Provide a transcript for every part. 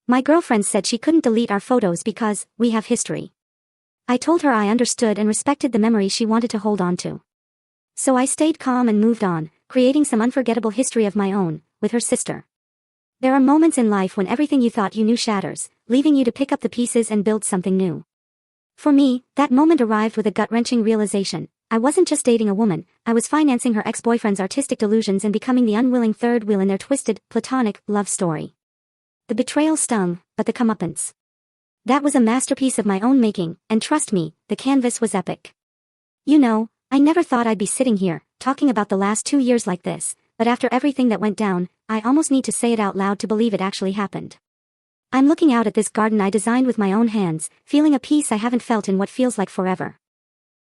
My girlfriend said she couldn't delete our photos because we have history. I told her I understood and respected the memory she wanted to hold on to. So I stayed calm and moved on, creating some unforgettable history of my own, with her sister. There are moments in life when everything you thought you knew shatters, leaving you to pick up the pieces and build something new. For me, that moment arrived with a gut-wrenching realization. I wasn't just dating a woman, I was financing her ex-boyfriend's artistic delusions and becoming the unwilling third wheel in their twisted, platonic, love story. The betrayal stung, but the comeuppance. That was a masterpiece of my own making, and trust me, the canvas was epic. You know, I never thought I'd be sitting here, talking about the last 2 years like this, but after everything that went down, I almost need to say it out loud to believe it actually happened. I'm looking out at this garden I designed with my own hands, feeling a peace I haven't felt in what feels like forever.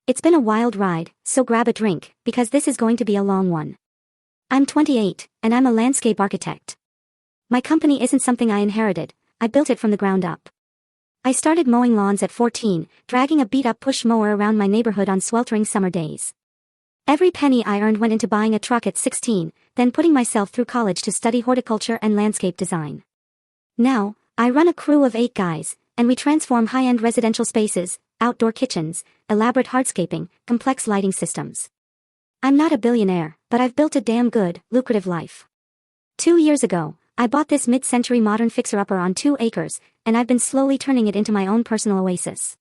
It's been a wild ride, so grab a drink, because this is going to be a long one. I'm 28, and I'm a landscape architect. My company isn't something I inherited, I built it from the ground up. I started mowing lawns at 14, dragging a beat-up push mower around my neighborhood on sweltering summer days. Every penny I earned went into buying a truck at 16, then putting myself through college to study horticulture and landscape design. Now, I run a crew of 8 guys, and we transform high-end residential spaces, outdoor kitchens, elaborate hardscaping, complex lighting systems. I'm not a billionaire, but I've built a damn good, lucrative life. 2 years ago, I bought this mid-century modern fixer-upper on 2 acres, and I've been slowly turning it into my own personal oasis.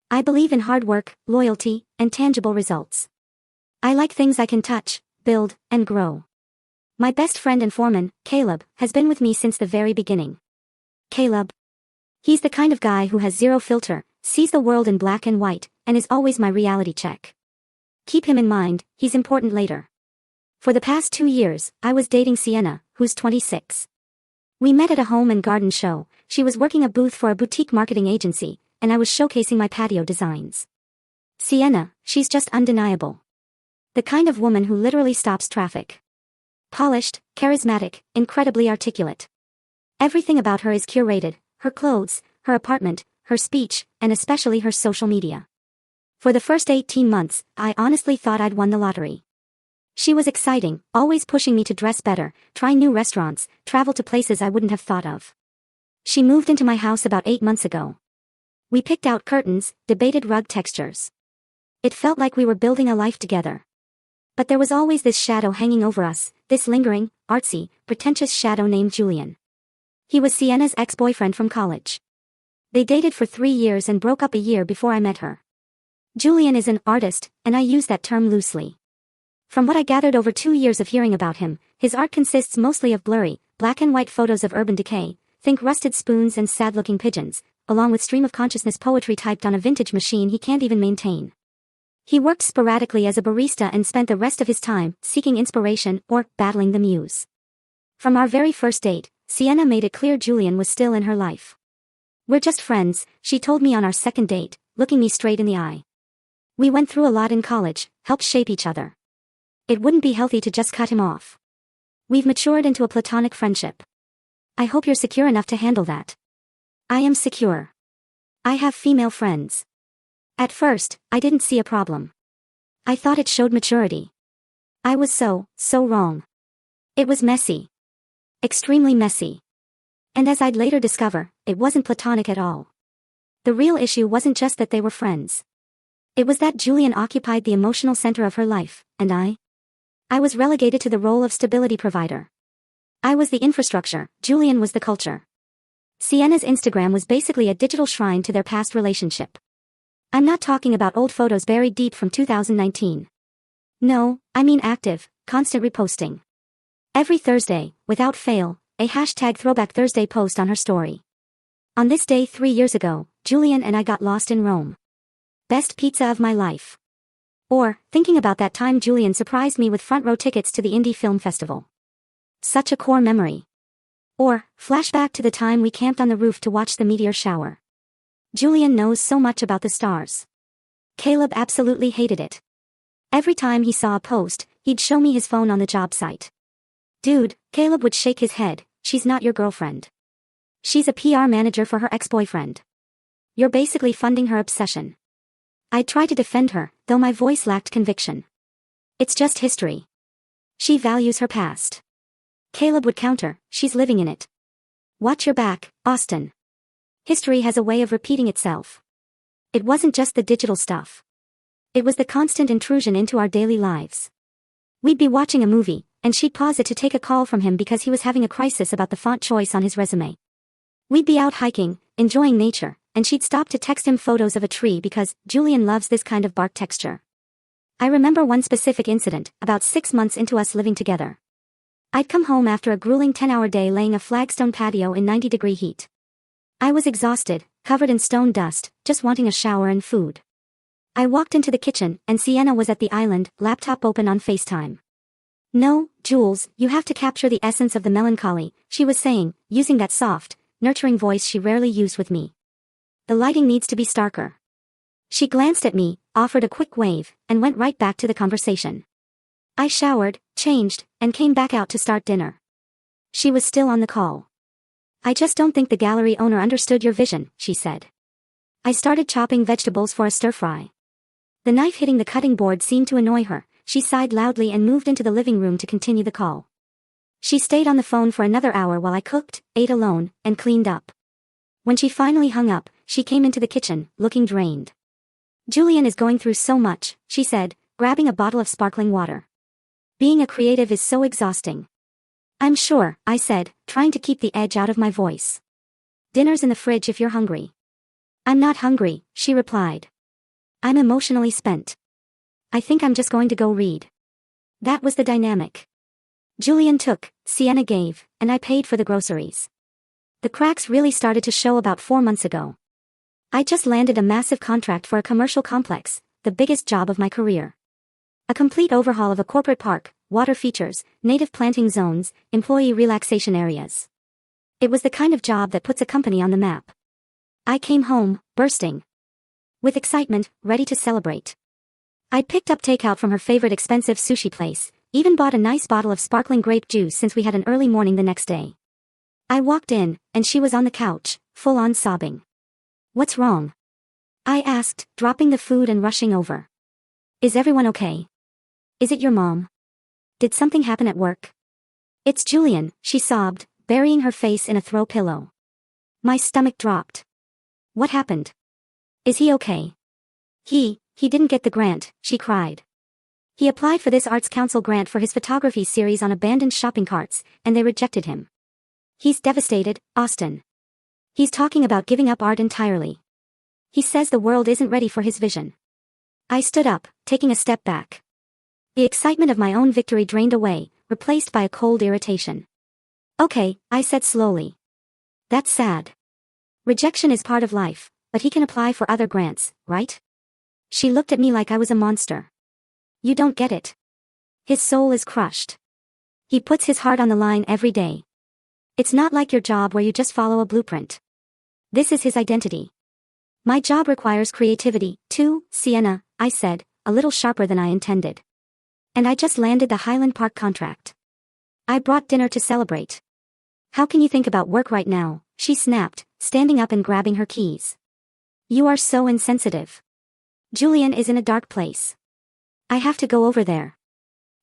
I believe in hard work, loyalty, and tangible results. I like things I can touch, build, and grow. My best friend and foreman, Caleb, has been with me since the very beginning. Caleb. He's the kind of guy who has zero filter, sees the world in black and white, and is always my reality check. Keep him in mind, he's important later. For the past 2 years, I was dating Sienna, who's 26. We met at a home and garden show. She was working a booth for a boutique marketing agency, and I was showcasing my patio designs. Sienna, she's just undeniable. The kind of woman who literally stops traffic. Polished, charismatic, incredibly articulate. Everything about her is curated, her clothes, her apartment, her speech, and especially her social media. For the first 18 months, I honestly thought I'd won the lottery. She was exciting, always pushing me to dress better, try new restaurants, travel to places I wouldn't have thought of. She moved into my house about 8 months ago. We picked out curtains, debated rug textures. It felt like we were building a life together. But there was always this shadow hanging over us, this lingering, artsy, pretentious shadow named Julian. He was Sienna's ex-boyfriend from college. They dated for 3 years and broke up a year before I met her. Julian is an artist, and I use that term loosely. From what I gathered over 2 years of hearing about him, his art consists mostly of blurry, black and white photos of urban decay, think rusted spoons and sad-looking pigeons, along with stream-of-consciousness poetry typed on a vintage machine he can't even maintain. He worked sporadically as a barista and spent the rest of his time seeking inspiration or battling the muse. From our very first date, Sienna made it clear Julian was still in her life. "We're just friends," she told me on our second date, looking me straight in the eye. "We went through a lot in college, helped shape each other. It wouldn't be healthy to just cut him off. We've matured into a platonic friendship. I hope you're secure enough to handle that." I am secure. I have female friends. At first, I didn't see a problem. I thought it showed maturity. I was so wrong. It was messy. Extremely messy. And as I'd later discover, it wasn't platonic at all. The real issue wasn't just that they were friends. It was that Julian occupied the emotional center of her life, and I was relegated to the role of stability provider. I was the infrastructure, Julian was the culture. Sienna's Instagram was basically a digital shrine to their past relationship. I'm not talking about old photos buried deep from 2019. No, I mean active, constant reposting. Every Thursday, without fail, a hashtag Throwback Thursday post on her story. On this day 3 years ago, Julian and I got lost in Rome. Best pizza of my life. Or, thinking about that time Julian surprised me with front row tickets to the Indie Film Festival. Such a core memory. Or, flashback to the time we camped on the roof to watch the meteor shower. Julian knows so much about the stars. Caleb absolutely hated it. Every time he saw a post, he'd show me his phone on the job site. "Dude," Caleb would shake his head, "she's not your girlfriend. She's a PR manager for her ex-boyfriend. You're basically funding her obsession." I'd try to defend her, though my voice lacked conviction. "It's just history. She values her past." Caleb would counter, "She's living in it. Watch your back, Austin. History has a way of repeating itself. It wasn't just the digital stuff. It was the constant intrusion into our daily lives. We'd be watching a movie, and she'd pause it to take a call from him because he was having a crisis about the font choice on his resume. We'd be out hiking, enjoying nature, and she'd stop to text him photos of a tree because Julian loves this kind of bark texture. I remember one specific incident, about 6 months into us living together. I'd come home after a grueling 10-hour day laying a flagstone patio in 90-degree heat. I was exhausted, covered in stone dust, just wanting a shower and food. I walked into the kitchen, and Sienna was at the island, laptop open on FaceTime. "No, Jules, you have to capture the essence of the melancholy," she was saying, using that soft, nurturing voice she rarely used with me. "The lighting needs to be starker." She glanced at me, offered a quick wave, and went right back to the conversation. I showered, changed, and came back out to start dinner. She was still on the call. "I just don't think the gallery owner understood your vision," she said. I started chopping vegetables for a stir-fry. The knife hitting the cutting board seemed to annoy her. She sighed loudly and moved into the living room to continue the call. She stayed on the phone for another hour while I cooked, ate alone, and cleaned up. When she finally hung up, she came into the kitchen, looking drained. "Julian is going through so much," she said, grabbing a bottle of sparkling water. "Being a creative is so exhausting." "I'm sure," I said, trying to keep the edge out of my voice. "Dinner's in the fridge if you're hungry." "I'm not hungry," she replied. "I'm emotionally spent. I think I'm just going to go read." That was the dynamic. Julian took, Sienna gave, and I paid for the groceries. The cracks really started to show about 4 months ago. I just landed a massive contract for a commercial complex, the biggest job of my career. A complete overhaul of a corporate park, water features, native planting zones, employee relaxation areas. It was the kind of job that puts a company on the map. I came home, bursting with excitement, ready to celebrate. I'd picked up takeout from her favorite expensive sushi place, even bought a nice bottle of sparkling grape juice since we had an early morning the next day. I walked in, and she was on the couch, full-on sobbing. "What's wrong?" I asked, dropping the food and rushing over. "Is everyone okay? Is it your mom? Did something happen at work?" "It's Julian," she sobbed, burying her face in a throw pillow. My stomach dropped. "What happened? Is he okay?" He didn't get the grant," she cried. "He applied for this Arts Council grant for his photography series on abandoned shopping carts, and they rejected him. He's devastated, Austin. He's talking about giving up art entirely. He says the world isn't ready for his vision." I stood up, taking a step back. The excitement of my own victory drained away, replaced by a cold irritation. "Okay," I said slowly. "That's sad. Rejection is part of life, but he can apply for other grants, right?" She looked at me like I was a monster. "You don't get it. His soul is crushed. He puts his heart on the line every day. It's not like your job where you just follow a blueprint. This is his identity." "My job requires creativity, too, Sienna," I said, a little sharper than I intended. "And I just landed the Highland Park contract. I brought dinner to celebrate." "How can you think about work right now?" she snapped, standing up and grabbing her keys. "You are so insensitive. Julian is in a dark place. I have to go over there.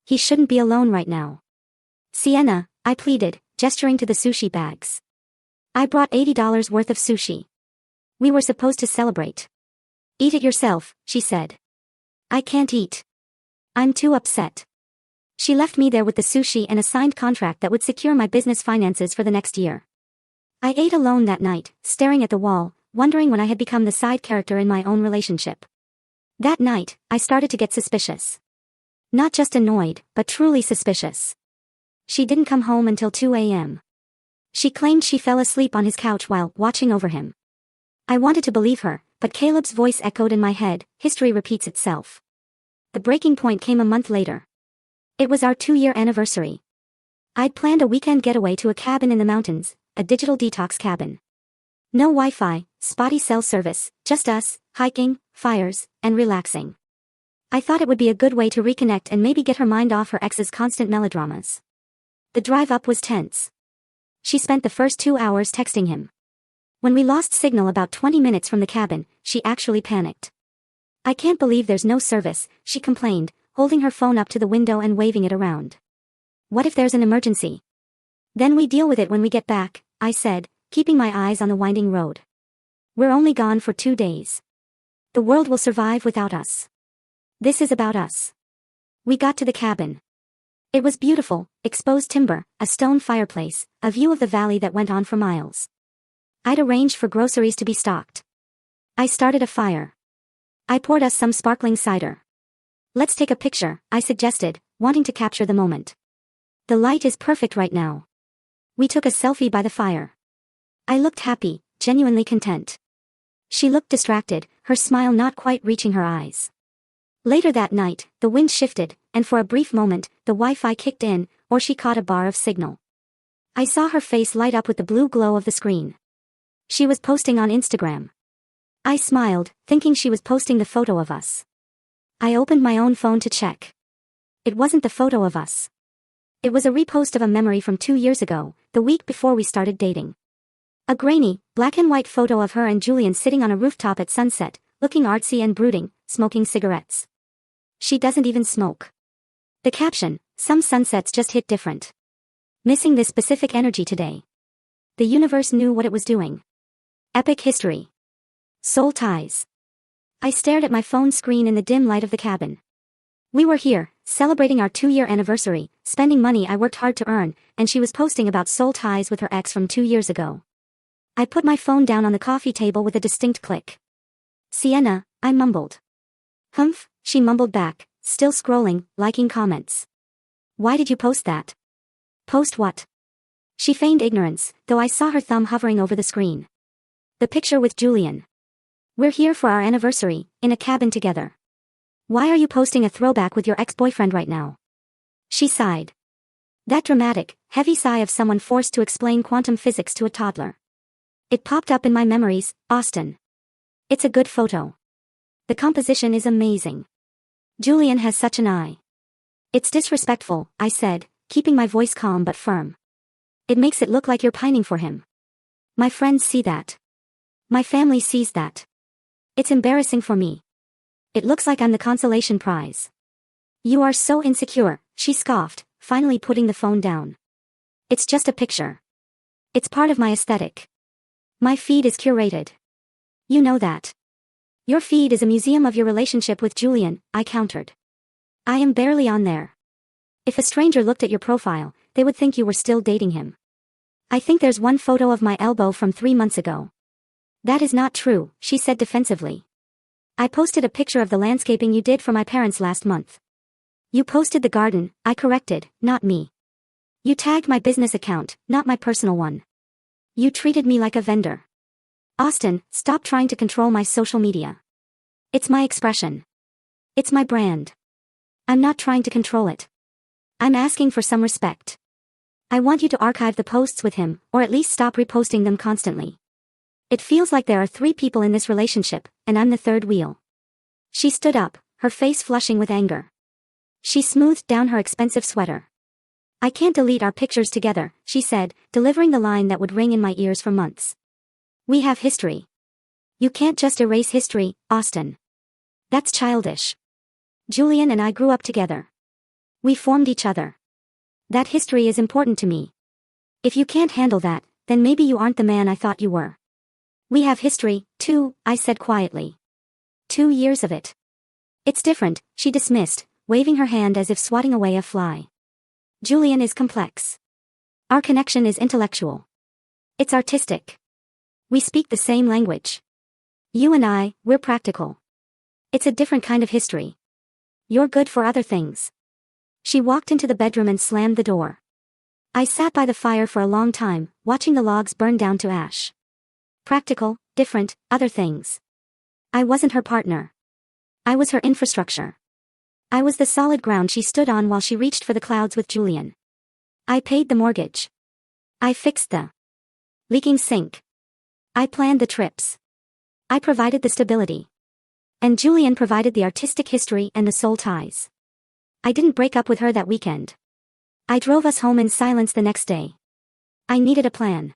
He shouldn't be alone right now." "Sienna," I pleaded, gesturing to the sushi bags. I brought $80 worth of sushi. We were supposed to celebrate. "Eat it yourself," she said. "I can't eat. I'm too upset." She left me there with the sushi and a signed contract that would secure my business finances for the next year. I ate alone that night, staring at the wall, wondering when I had become the side character in my own relationship. That night, I started to get suspicious. Not just annoyed, but truly suspicious. She didn't come home until 2 a.m. She claimed she fell asleep on his couch while watching over him. I wanted to believe her, but Caleb's voice echoed in my head, history repeats itself. The breaking point came a month later. It was our 2-year anniversary. I'd planned a weekend getaway to a cabin in the mountains, a digital detox cabin. No Wi-Fi, spotty cell service, just us, hiking, fires, and relaxing. I thought it would be a good way to reconnect and maybe get her mind off her ex's constant melodramas. The drive up was tense. She spent the first 2 hours texting him. When we lost signal about 20 minutes from the cabin, she actually panicked. "I can't believe there's no service," she complained, holding her phone up to the window and waving it around. "What if there's an emergency? Then we deal with it when we get back," I said, keeping my eyes on the winding road. We're only gone for 2 days. The world will survive without us. This is about us. We got to the cabin. It was beautiful, exposed timber, a stone fireplace, a view of the valley that went on for miles. I'd arranged for groceries to be stocked. I started a fire. I poured us some sparkling cider. Let's take a picture, I suggested, wanting to capture the moment. The light is perfect right now. We took a selfie by the fire. I looked happy, genuinely content. She looked distracted, her smile not quite reaching her eyes. Later that night, the wind shifted, and for a brief moment, the Wi-Fi kicked in, or she caught a bar of signal. I saw her face light up with the blue glow of the screen. She was posting on Instagram. I smiled, thinking she was posting the photo of us. I opened my own phone to check. It wasn't the photo of us. It was a repost of a memory from 2 years ago, the week before we started dating. A grainy, black and white photo of her and Julian sitting on a rooftop at sunset, looking artsy and brooding, smoking cigarettes. She doesn't even smoke. The caption, some sunsets just hit different. Missing this specific energy today. The universe knew what it was doing. Epic history. Soul ties. I stared at my phone screen in the dim light of the cabin. We were here, celebrating our 2-year anniversary, spending money I worked hard to earn, and she was posting about soul ties with her ex from 2 years ago. I put my phone down on the coffee table with a distinct click. Sienna, I mumbled. Humph, she mumbled back, still scrolling, liking comments. Why did you post that? Post what? She feigned ignorance, though I saw her thumb hovering over the screen. The picture with Julian. We're here for our anniversary, in a cabin together. Why are you posting a throwback with your ex-boyfriend right now? She sighed. That dramatic, heavy sigh of someone forced to explain quantum physics to a toddler. It popped up in my memories, Austin. It's a good photo. The composition is amazing. Julian has such an eye. It's disrespectful, I said, keeping my voice calm but firm. It makes it look like you're pining for him. My friends see that. My family sees that. It's embarrassing for me. It looks like I'm the consolation prize. You are so insecure, she scoffed, finally putting the phone down. It's just a picture. It's part of my aesthetic. My feed is curated. You know that. Your feed is a museum of your relationship with Julian, I countered. I am barely on there. If a stranger looked at your profile, they would think you were still dating him. I think there's one photo of my elbow from 3 months ago. That is not true, she said defensively. I posted a picture of the landscaping you did for my parents last month. You posted the garden, I corrected, not me. You tagged my business account, not my personal one. You treated me like a vendor. Austin, stop trying to control my social media. It's my expression. It's my brand. I'm not trying to control it. I'm asking for some respect. I want you to archive the posts with him, or at least stop reposting them constantly. It feels like there are 3 people in this relationship, and I'm the third wheel. She stood up, her face flushing with anger. She smoothed down her expensive sweater. I can't delete our pictures together, she said, delivering the line that would ring in my ears for months. We have history. You can't just erase history, Austin. That's childish. Julian and I grew up together. We formed each other. That history is important to me. If you can't handle that, then maybe you aren't the man I thought you were. We have history, too, I said quietly. 2 years of it. It's different, she dismissed, waving her hand as if swatting away a fly. Julian is complex. Our connection is intellectual. It's artistic. We speak the same language. You and I, we're practical. It's a different kind of history. You're good for other things. She walked into the bedroom and slammed the door. I sat by the fire for a long time, watching the logs burn down to ash. Practical, different, other things. I wasn't her partner. I was her infrastructure. I was the solid ground she stood on while she reached for the clouds with Julian. I paid the mortgage. I fixed the leaking sink. I planned the trips. I provided the stability. And Julian provided the artistic history and the soul ties. I didn't break up with her that weekend. I drove us home in silence the next day. I needed a plan.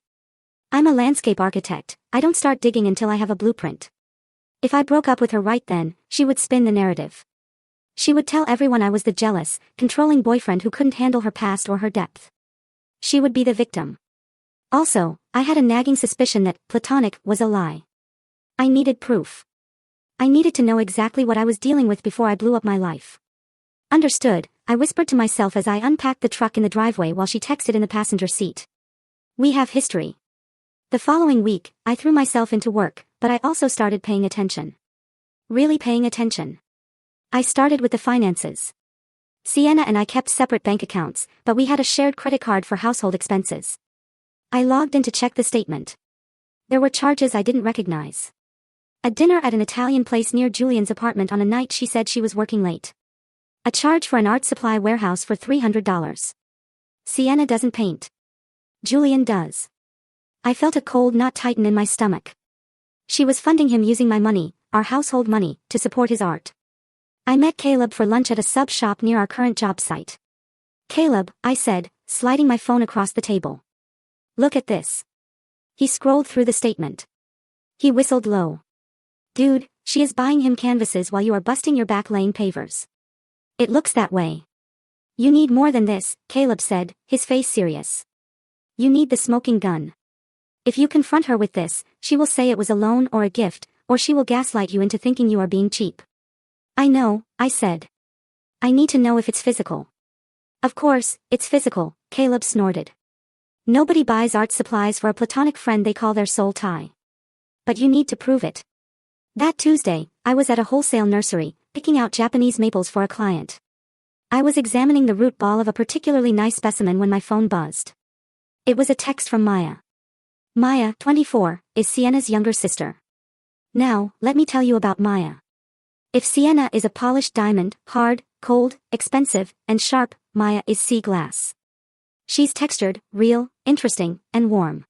I'm a landscape architect, I don't start digging until I have a blueprint. If I broke up with her right then, she would spin the narrative. She would tell everyone I was the jealous, controlling boyfriend who couldn't handle her past or her depth. She would be the victim. Also, I had a nagging suspicion that platonic was a lie. I needed proof. I needed to know exactly what I was dealing with before I blew up my life. Understood, I whispered to myself as I unpacked the truck in the driveway while she texted in the passenger seat. We have history. The following week, I threw myself into work, but I also started paying attention. Really paying attention. I started with the finances. Sienna and I kept separate bank accounts, but we had a shared credit card for household expenses. I logged in to check the statement. There were charges I didn't recognize. A dinner at an Italian place near Julian's apartment on a night she said she was working late. A charge for an art supply warehouse for $300. Sienna doesn't paint. Julian does. I felt a cold knot tighten in my stomach. She was funding him using my money, our household money, to support his art. I met Caleb for lunch at a sub shop near our current job site. Caleb, I said, sliding my phone across the table. Look at this. He scrolled through the statement. He whistled low. Dude, she is buying him canvases while you are busting your back laying pavers. It looks that way. You need more than this, Caleb said, his face serious. You need the smoking gun. If you confront her with this, she will say it was a loan or a gift, or she will gaslight you into thinking you are being cheap. I know, I said. I need to know if it's physical. Of course, it's physical, Caleb snorted. Nobody buys art supplies for a platonic friend they call their soul tie. But you need to prove it. That Tuesday, I was at a wholesale nursery, picking out Japanese maples for a client. I was examining the root ball of a particularly nice specimen when my phone buzzed. It was a text from Maya. Maya, 24, is Sienna's younger sister. Now, let me tell you about Maya. If Sienna is a polished diamond, hard, cold, expensive, and sharp, Maya is sea glass. She's textured, real, interesting, and warm.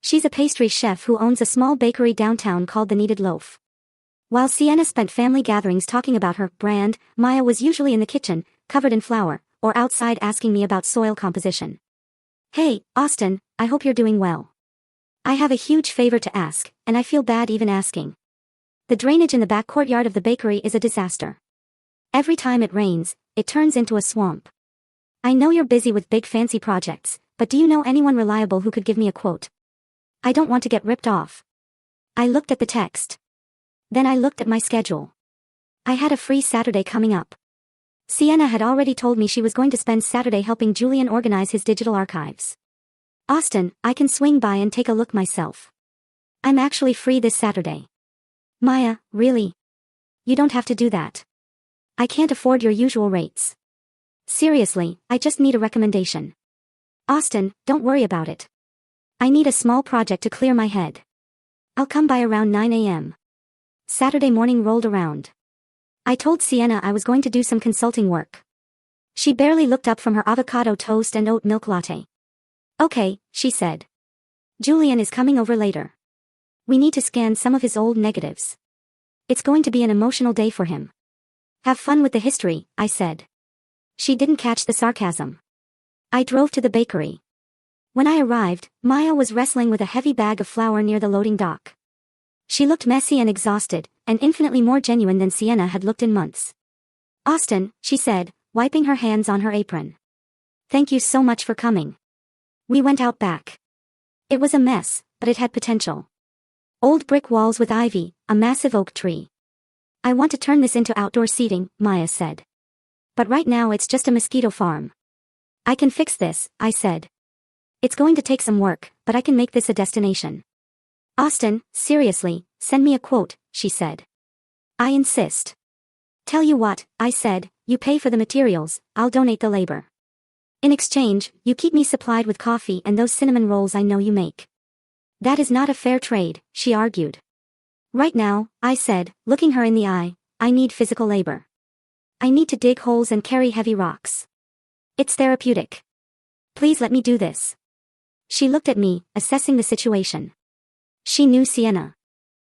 She's a pastry chef who owns a small bakery downtown called The Kneaded Loaf. While Sienna spent family gatherings talking about her brand, Maya was usually in the kitchen, covered in flour, or outside asking me about soil composition. Hey, Austin, I hope you're doing well. I have a huge favor to ask, and I feel bad even asking. The drainage in the back courtyard of the bakery is a disaster. Every time it rains, it turns into a swamp. I know you're busy with big fancy projects, but do you know anyone reliable who could give me a quote? I don't want to get ripped off. I looked at the text. Then I looked at my schedule. I had a free Saturday coming up. Sienna had already told me she was going to spend Saturday helping Julian organize his digital archives. Austin, I can swing by and take a look myself. I'm actually free this Saturday. Maya, really? You don't have to do that. I can't afford your usual rates. Seriously, I just need a recommendation. Austin, don't worry about it. I need a small project to clear my head. I'll come by around 9 a.m. Saturday morning rolled around. I told Sienna I was going to do some consulting work. She barely looked up from her avocado toast and oat milk latte. Okay, she said. Julian is coming over later. We need to scan some of his old negatives. It's going to be an emotional day for him. Have fun with the history, I said. She didn't catch the sarcasm. I drove to the bakery. When I arrived, Maya was wrestling with a heavy bag of flour near the loading dock. She looked messy and exhausted, and infinitely more genuine than Sienna had looked in months. Austin, she said, wiping her hands on her apron. Thank you so much for coming. We went out back. It was a mess, but it had potential. Old brick walls with ivy, a massive oak tree. I want to turn this into outdoor seating, Maya said. But right now it's just a mosquito farm. I can fix this, I said. It's going to take some work, but I can make this a destination. Austin, seriously, send me a quote, she said. I insist. Tell you what, I said, you pay for the materials, I'll donate the labor. In exchange, you keep me supplied with coffee and those cinnamon rolls I know you make. That is not a fair trade, she argued. Right now, I said, looking her in the eye, I need physical labor. I need to dig holes and carry heavy rocks. It's therapeutic. Please let me do this. She looked at me, assessing the situation. She knew Sienna.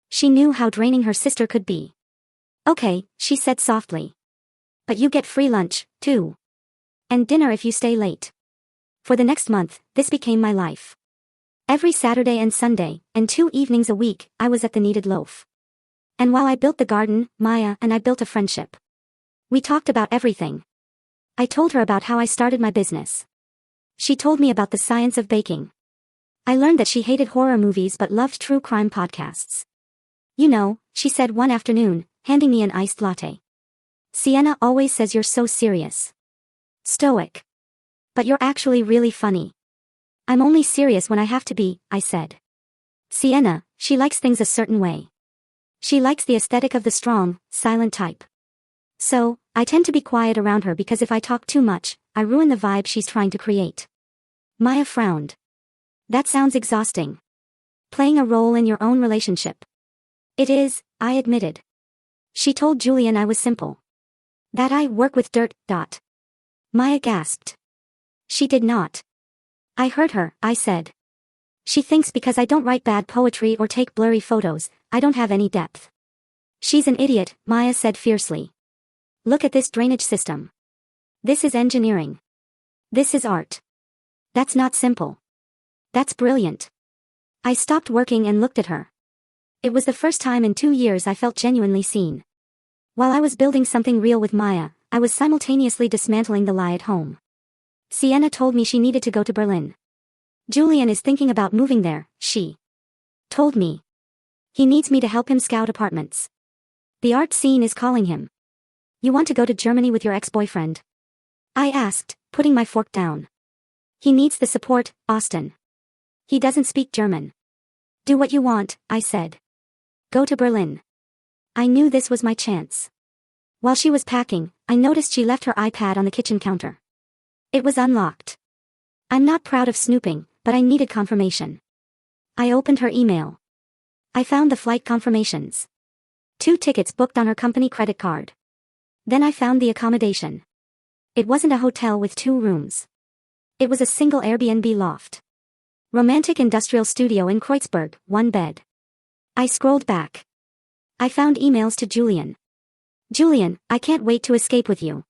She knew how draining her sister could be. Okay, she said softly. But you get free lunch, too. And dinner if you stay late. For the next month, this became my life. Every Saturday and Sunday, and 2 evenings a week, I was at the Kneaded Loaf. And while I built the garden, Maya and I built a friendship. We talked about everything. I told her about how I started my business. She told me about the science of baking. I learned that she hated horror movies but loved true crime podcasts. You know, she said one afternoon, handing me an iced latte. Sienna always says you're so serious. Stoic. But you're actually really funny. I'm only serious when I have to be, I said. Sienna, she likes things a certain way. She likes the aesthetic of the strong, silent type. So, I tend to be quiet around her because if I talk too much, I ruin the vibe she's trying to create. Maya frowned. That sounds exhausting. Playing a role in your own relationship. It is, I admitted. She told Julian I was simple. That I work with dirt. Maya gasped. She did not. I heard her, I said. She thinks because I don't write bad poetry or take blurry photos, I don't have any depth. She's an idiot, Maya said fiercely. Look at this drainage system. This is engineering. This is art. That's not simple. That's brilliant. I stopped working and looked at her. It was the first time in 2 years I felt genuinely seen. While I was building something real with Maya, I was simultaneously dismantling the lie at home. Sienna told me she needed to go to Berlin. Julian is thinking about moving there, she told me. He needs me to help him scout apartments. The art scene is calling him. You want to go to Germany with your ex-boyfriend? I asked, putting my fork down. He needs the support, Austin. He doesn't speak German. Do what you want, I said. Go to Berlin. I knew this was my chance. While she was packing, I noticed she left her iPad on the kitchen counter. It was unlocked. I'm not proud of snooping, but I needed confirmation. I opened her email. I found the flight confirmations. 2 tickets booked on her company credit card. Then I found the accommodation. It wasn't a hotel with 2 rooms. It was a single Airbnb loft. Romantic industrial studio in Kreuzberg, 1 bed. I scrolled back. I found emails to Julian. Julian, I can't wait to escape with you.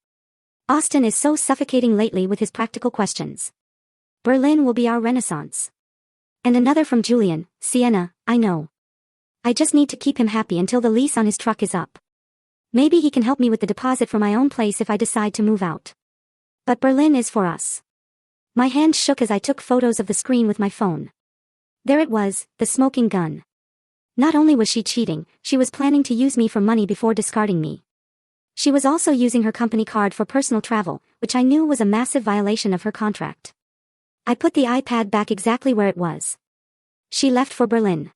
Austin is so suffocating lately with his practical questions. Berlin will be our renaissance. And another from Julian, Sienna, I know. I just need to keep him happy until the lease on his truck is up. Maybe he can help me with the deposit for my own place if I decide to move out. But Berlin is for us. My hand shook as I took photos of the screen with my phone. There it was, the smoking gun. Not only was she cheating, she was planning to use me for money before discarding me. She was also using her company card for personal travel, which I knew was a massive violation of her contract. I put the iPad back exactly where it was. She left for Berlin.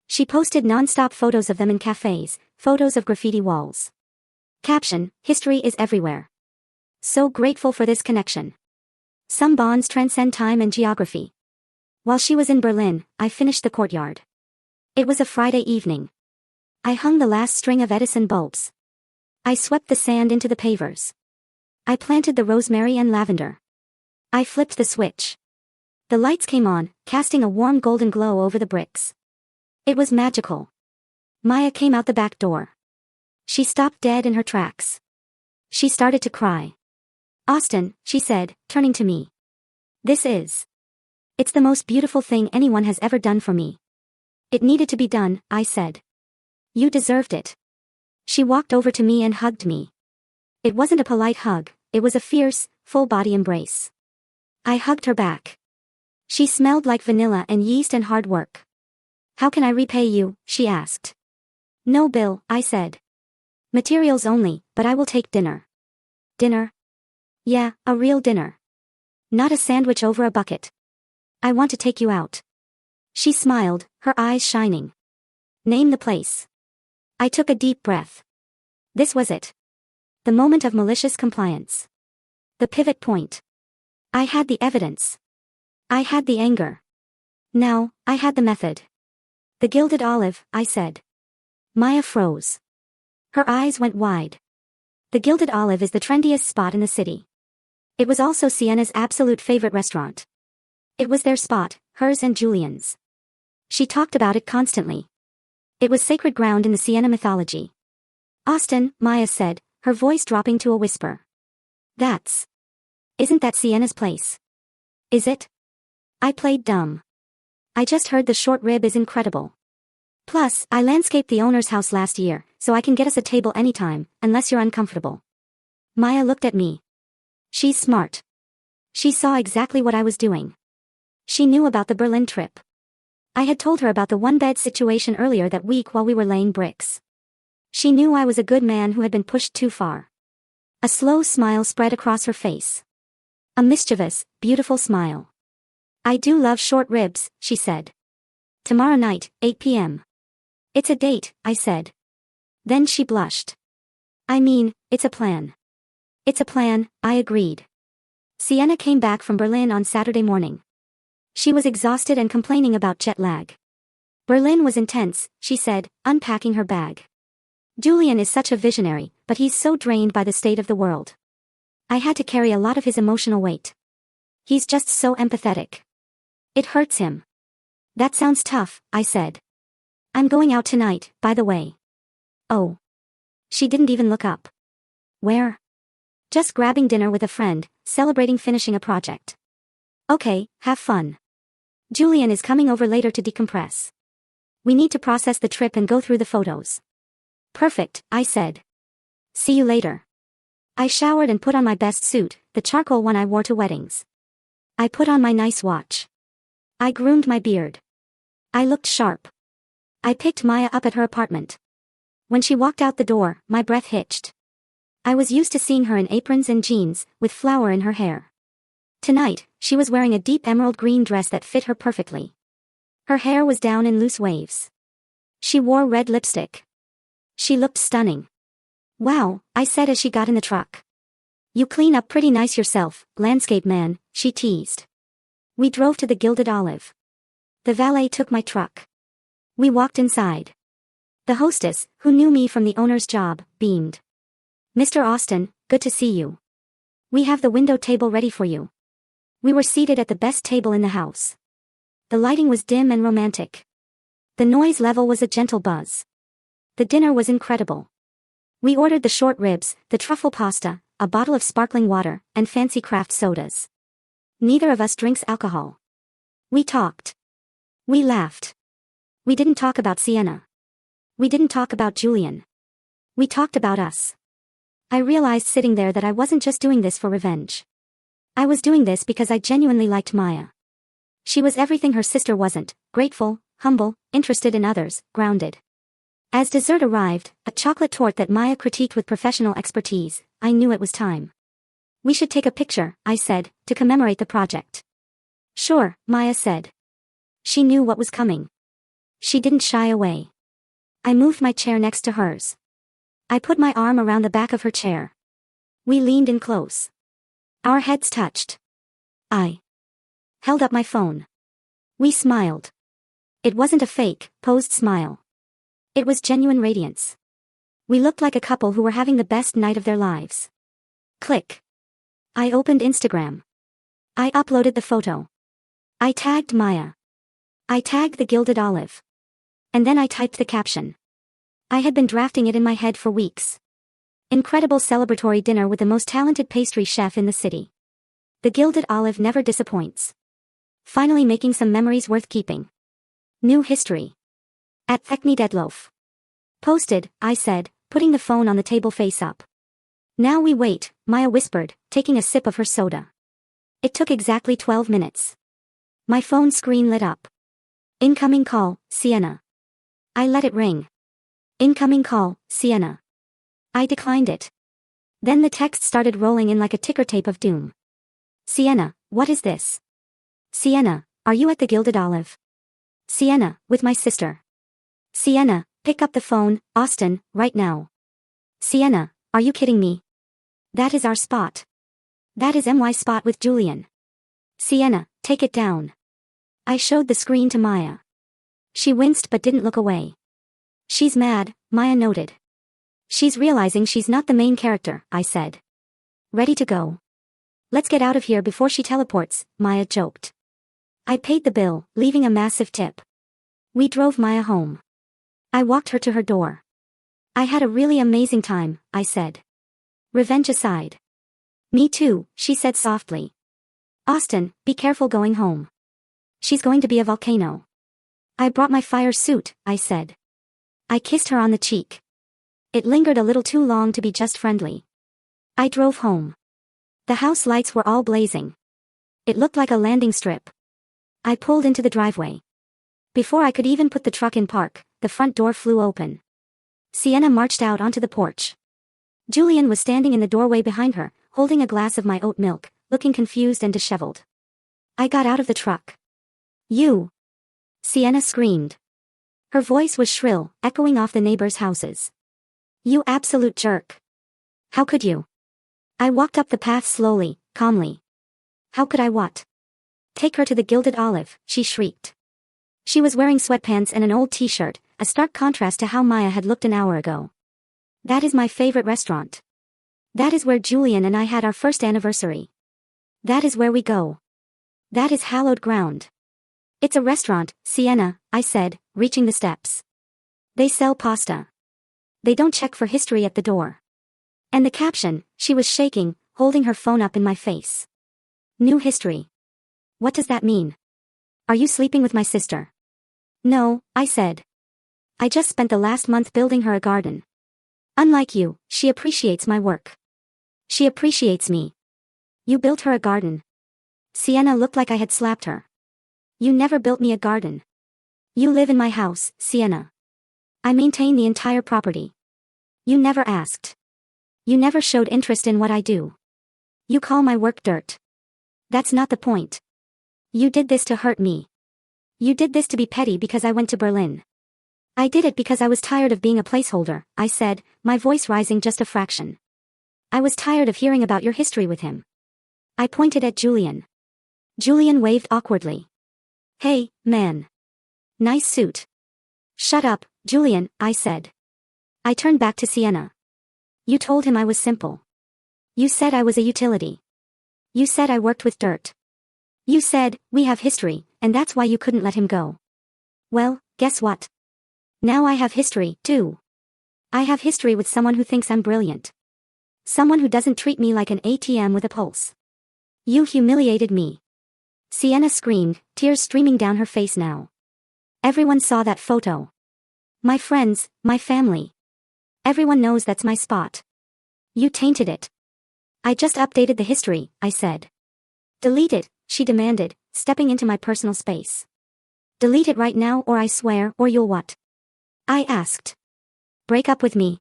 She posted non-stop photos of them in cafes, photos of graffiti walls. Caption, history is everywhere. So grateful for this connection. Some bonds transcend time and geography. While she was in Berlin, I finished the courtyard. It was a Friday evening. I hung the last string of Edison bulbs. I swept the sand into the pavers. I planted the rosemary and lavender. I flipped the switch. The lights came on, casting a warm golden glow over the bricks. It was magical. Maya came out the back door. She stopped dead in her tracks. She started to cry. Austin, she said, turning to me. It's the most beautiful thing anyone has ever done for me. It needed to be done, I said. You deserved it. She walked over to me and hugged me. It wasn't a polite hug, it was a fierce, full-body embrace. I hugged her back. She smelled like vanilla and yeast and hard work. How can I repay you, she asked. No bill, I said. Materials only, but I will take dinner. Dinner? Yeah, a real dinner. Not a sandwich over a bucket. I want to take you out. She smiled, her eyes shining. Name the place. I took a deep breath. This was it. The moment of malicious compliance. The pivot point. I had the evidence. I had the anger. Now, I had the method. The Gilded Olive, I said. Maya froze. Her eyes went wide. The Gilded Olive is the trendiest spot in the city. It was also Sienna's absolute favorite restaurant. It was their spot, hers and Julian's. She talked about it constantly. It was sacred ground in the Sienna mythology. Austin, Maya said, her voice dropping to a whisper. Isn't that Sienna's place? Is it? I played dumb. I just heard the short rib is incredible. Plus, I landscaped the owner's house last year, so I can get us a table anytime, unless you're uncomfortable. Maya looked at me. She's smart. She saw exactly what I was doing. She knew about the Berlin trip. I had told her about the one-bed situation earlier that week while we were laying bricks. She knew I was a good man who had been pushed too far. A slow smile spread across her face. A mischievous, beautiful smile. I do love short ribs, she said. Tomorrow night, 8 p.m. It's a date, I said. Then she blushed. I mean, it's a plan. It's a plan, I agreed. Sienna came back from Berlin on Saturday morning. She was exhausted and complaining about jet lag. Berlin was intense, she said, unpacking her bag. Julian is such a visionary, but he's so drained by the state of the world. I had to carry a lot of his emotional weight. He's just so empathetic. It hurts him. That sounds tough, I said. I'm going out tonight, by the way. Oh. She didn't even look up. Where? Just grabbing dinner with a friend, celebrating finishing a project. Okay, have fun. Julian is coming over later to decompress. We need to process the trip and go through the photos. Perfect, I said. See you later. I showered and put on my best suit, the charcoal one I wore to weddings. I put on my nice watch. I groomed my beard. I looked sharp. I picked Maya up at her apartment. When she walked out the door, my breath hitched. I was used to seeing her in aprons and jeans, with flour in her hair. Tonight, she was wearing a deep emerald green dress that fit her perfectly. Her hair was down in loose waves. She wore red lipstick. She looked stunning. Wow, I said as she got in the truck. You clean up pretty nice yourself, landscape man, she teased. We drove to the Gilded Olive. The valet took my truck. We walked inside. The hostess, who knew me from the owner's job, beamed. Mr. Austin, good to see you. We have the window table ready for you. We were seated at the best table in the house. The lighting was dim and romantic. The noise level was a gentle buzz. The dinner was incredible. We ordered the short ribs, the truffle pasta, a bottle of sparkling water, and fancy craft sodas. Neither of us drinks alcohol. We talked. We laughed. We didn't talk about Sienna. We didn't talk about Julian. We talked about us. I realized sitting there that I wasn't just doing this for revenge. I was doing this because I genuinely liked Maya. She was everything her sister wasn't, grateful, humble, interested in others, grounded. As dessert arrived, a chocolate torte that Maya critiqued with professional expertise, I knew it was time. We should take a picture, I said, to commemorate the project. Sure, Maya said. She knew what was coming. She didn't shy away. I moved my chair next to hers. I put my arm around the back of her chair. We leaned in close. Our heads touched. I held up my phone. We smiled. It wasn't a fake, posed smile. It was genuine radiance. We looked like a couple who were having the best night of their lives. Click. I opened Instagram. I uploaded the photo. I tagged Maya. I tagged the Gilded Olive. And then I typed the caption. I had been drafting it in my head for weeks. Incredible celebratory dinner with the most talented pastry chef in the city. The Gilded Olive never disappoints. Finally making some memories worth keeping. New history. At Thekni Deadloaf. Posted, I said, putting the phone on the table face up. Now we wait, Maya whispered, taking a sip of her soda. It took exactly 12 minutes. My phone screen lit up. Incoming call, Sienna. I let it ring. Incoming call, Sienna. I declined it. Then the text started rolling in like a ticker tape of doom. Sienna, what is this? Sienna, are you at the Gilded Olive? Sienna, with my sister. Sienna, pick up the phone, Austin, right now. Sienna, are you kidding me? That is our spot. That is my spot with Julian. Sienna, take it down. I showed the screen to Maya. She winced but didn't look away. She's mad, Maya noted. She's realizing she's not the main character, I said. Ready to go. Let's get out of here before she teleports, Maya joked. I paid the bill, leaving a massive tip. We drove Maya home. I walked her to her door. I had a really amazing time, I said. Revenge aside. Me too, she said softly. Austin, be careful going home. She's going to be a volcano. I brought my fire suit, I said. I kissed her on the cheek. It lingered a little too long to be just friendly. I drove home. The house lights were all blazing. It looked like a landing strip. I pulled into the driveway. Before I could even put the truck in park, the front door flew open. Sienna marched out onto the porch. Julian was standing in the doorway behind her, holding a glass of my oat milk, looking confused and disheveled. I got out of the truck. You! Sienna screamed. Her voice was shrill, echoing off the neighbors' houses. You absolute jerk. How could you? I walked up the path slowly, calmly. How could I what? Take her to the Gilded Olive, she shrieked. She was wearing sweatpants and an old t-shirt, a stark contrast to how Maya had looked an hour ago. That is my favorite restaurant. That is where Julian and I had our first anniversary. That is where we go. That is hallowed ground. It's a restaurant, Sienna, I said, reaching the steps. They sell pasta. They don't check for history at the door. And the caption, she was shaking, holding her phone up in my face. New history. What does that mean? Are you sleeping with my sister? No, I said. I just spent the last month building her a garden. Unlike you, she appreciates my work. She appreciates me. You built her a garden. Sienna looked like I had slapped her. You never built me a garden. You live in my house, Sienna. I maintain the entire property. You never asked. You never showed interest in what I do. You call my work dirt. That's not the point. You did this to hurt me. You did this to be petty because I went to Berlin. I did it because I was tired of being a placeholder, I said, my voice rising just a fraction. I was tired of hearing about your history with him. I pointed at Julian. Julian waved awkwardly. Hey, man. Nice suit. Shut up, Julian, I said. I turned back to Sienna. You told him I was simple. You said I was a utility. You said I worked with dirt. You said, we have history, and that's why you couldn't let him go. Well, guess what? Now I have history, too. I have history with someone who thinks I'm brilliant. Someone who doesn't treat me like an ATM with a pulse. You humiliated me. Sienna screamed, tears streaming down her face now. Everyone saw that photo. My friends, my family. Everyone knows that's my spot. You tainted it. I just updated the history, I said. Delete it, she demanded, stepping into my personal space. Delete it right now or I swear, or you'll what? I asked. Break up with me.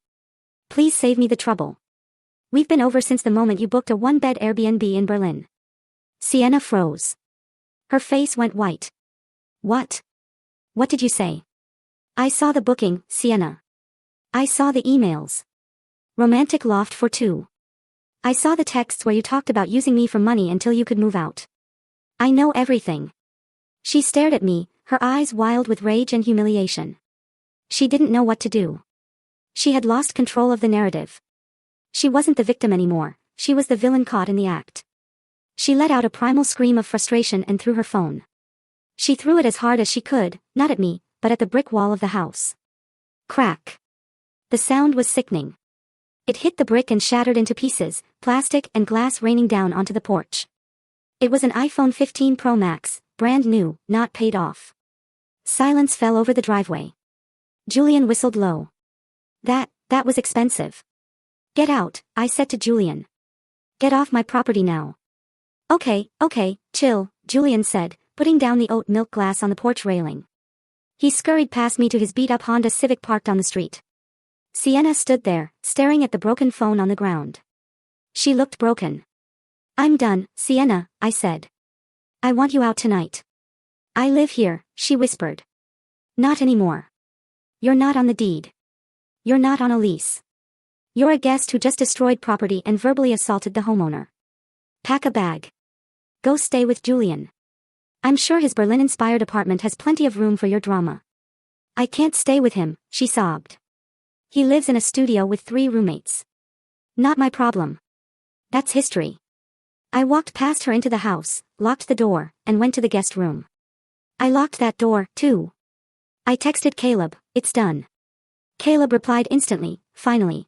Please save me the trouble. We've been over since the moment you booked a one-bed Airbnb in Berlin. Sienna froze. Her face went white. What? What did you say? I saw the booking, Sienna. I saw the emails. Romantic loft for two. I saw the texts where you talked about using me for money until you could move out. I know everything. She stared at me, her eyes wild with rage and humiliation. She didn't know what to do. She had lost control of the narrative. She wasn't the victim anymore, she was the villain caught in the act. She let out a primal scream of frustration and threw her phone. She threw it as hard as she could, not at me, but at the brick wall of the house. Crack. The sound was sickening. It hit the brick and shattered into pieces, plastic and glass raining down onto the porch. It was an iPhone 15 Pro Max, brand new, not paid off. Silence fell over the driveway. Julian whistled low. That was expensive. Get out, I said to Julian. Get off my property now. Okay, chill, Julian said, putting down the oat milk glass on the porch railing. He scurried past me to his beat-up Honda Civic parked on the street. Sienna stood there, staring at the broken phone on the ground. She looked broken. I'm done, Sienna, I said. I want you out tonight. I live here, she whispered. Not anymore. You're not on the deed. You're not on a lease. You're a guest who just destroyed property and verbally assaulted the homeowner. Pack a bag. Go stay with Julian. I'm sure his Berlin-inspired apartment has plenty of room for your drama. I can't stay with him, she sobbed. He lives in a studio with 3 roommates. Not my problem. That's history. I walked past her into the house, locked the door, and went to the guest room. I locked that door, too. I texted Caleb, it's done. Caleb replied instantly, finally.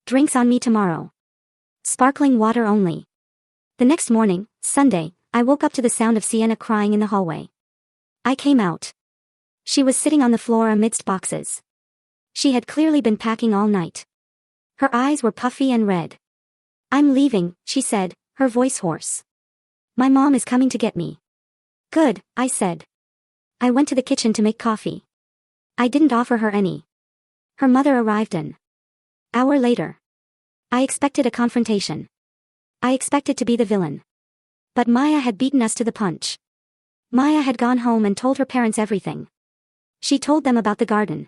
Drinks on me tomorrow. Sparkling water only. The next morning, Sunday, I woke up to the sound of Sienna crying in the hallway. I came out. She was sitting on the floor amidst boxes. She had clearly been packing all night. Her eyes were puffy and red. I'm leaving, she said, her voice hoarse. My mom is coming to get me. Good, I said. I went to the kitchen to make coffee. I didn't offer her any. Her mother arrived an hour later. I expected a confrontation. I expected to be the villain. But Maya had beaten us to the punch. Maya had gone home and told her parents everything. She told them about the garden.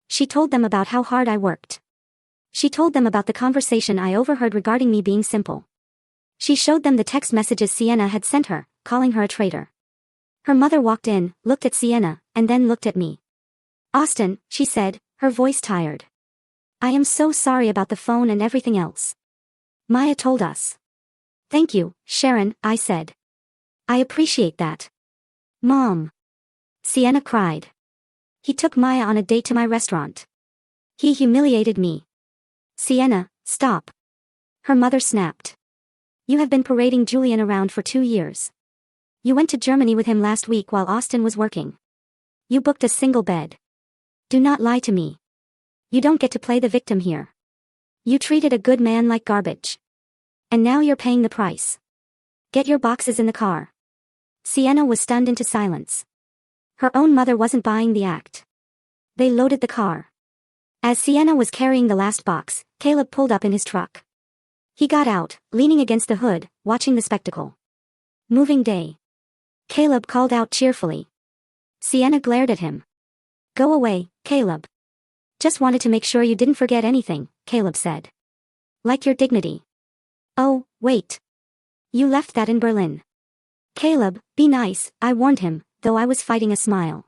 She told them about how hard I worked. She told them about the conversation I overheard regarding me being simple. She showed them the text messages Sienna had sent her, calling her a traitor. Her mother walked in, looked at Sienna, and then looked at me. Austin, she said, her voice tired. I am so sorry about the phone and everything else. Maya told us. Thank you, Sharon, I said. I appreciate that. Mom. Sienna cried. He took Maya on a date to my restaurant. He humiliated me. Sienna, stop. Her mother snapped. You have been parading Julian around for 2 years. You went to Germany with him last week while Austin was working. You booked a single bed. Do not lie to me. You don't get to play the victim here. You treated a good man like garbage. And now you're paying the price. Get your boxes in the car. Sienna was stunned into silence. Her own mother wasn't buying the act. They loaded the car. As Sienna was carrying the last box, Caleb pulled up in his truck. He got out, leaning against the hood, watching the spectacle. Moving day. Caleb called out cheerfully. Sienna glared at him. Go away, Caleb. Just wanted to make sure you didn't forget anything, Caleb said. Like your dignity. Oh, wait. You left that in Berlin. Caleb, be nice, I warned him, though I was fighting a smile.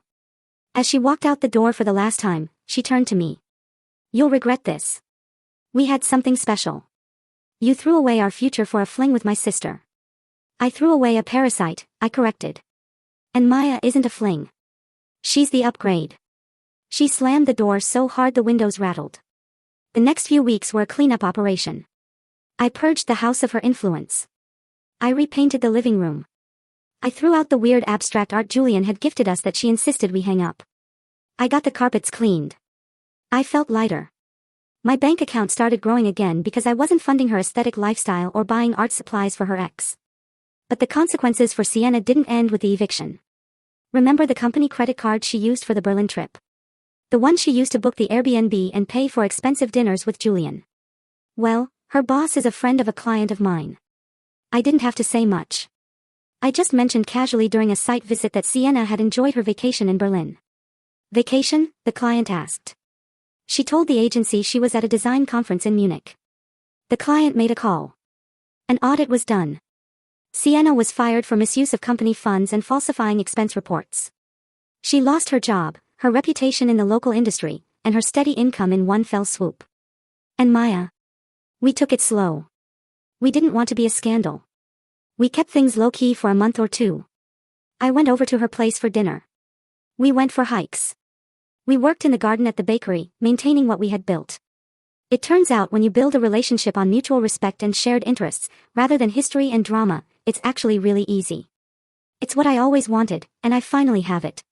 As she walked out the door for the last time, she turned to me. You'll regret this. We had something special. You threw away our future for a fling with my sister. I threw away a parasite, I corrected. And Maya isn't a fling. She's the upgrade. She slammed the door so hard the windows rattled. The next few weeks were a cleanup operation. I purged the house of her influence. I repainted the living room. I threw out the weird abstract art Julian had gifted us that she insisted we hang up. I got the carpets cleaned. I felt lighter. My bank account started growing again because I wasn't funding her aesthetic lifestyle or buying art supplies for her ex. But the consequences for Sienna didn't end with the eviction. Remember the company credit card she used for the Berlin trip? The one she used to book the Airbnb and pay for expensive dinners with Julian. Well, her boss is a friend of a client of mine. I didn't have to say much. I just mentioned casually during a site visit that Sienna had enjoyed her vacation in Berlin. Vacation? The client asked. She told the agency she was at a design conference in Munich. The client made a call. An audit was done. Sienna was fired for misuse of company funds and falsifying expense reports. She lost her job, her reputation in the local industry, and her steady income in one fell swoop. And Maya? We took it slow. We didn't want to be a scandal. We kept things low-key for a month or two. I went over to her place for dinner. We went for hikes. We worked in the garden at the bakery, maintaining what we had built. It turns out when you build a relationship on mutual respect and shared interests, rather than history and drama, it's actually really easy. It's what I always wanted, and I finally have it.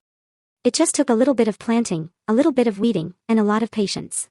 It just took a little bit of planting, a little bit of weeding, and a lot of patience.